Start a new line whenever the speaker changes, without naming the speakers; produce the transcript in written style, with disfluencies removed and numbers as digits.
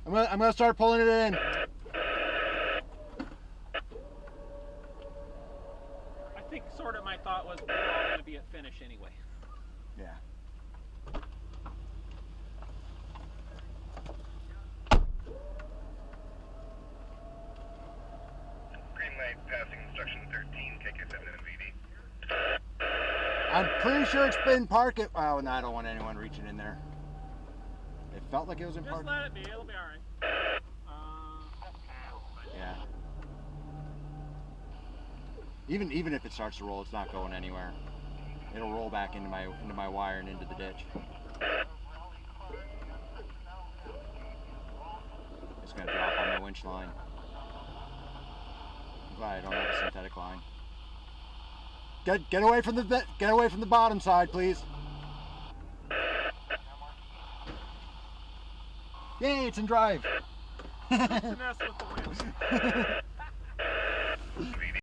I'm gonna start pulling it in.
I think sort of my thought was we're all going to be at finish anyway.
Yeah.
Green light passing instruction 13, KK7 MVD.
I'm pretty sure it's been parked. Oh, no, I don't want anyone reaching in there. It felt like it was in park.
Just let it be. It'll be all right.
Yeah. Even if it starts to roll, it's not going anywhere. It'll roll back into my wire and into the ditch. It's gonna drop on my winch line. I'm glad I don't have a synthetic line. Get away from the bottom side, please. Yay, it's in drive.
Just to mess with the wheels.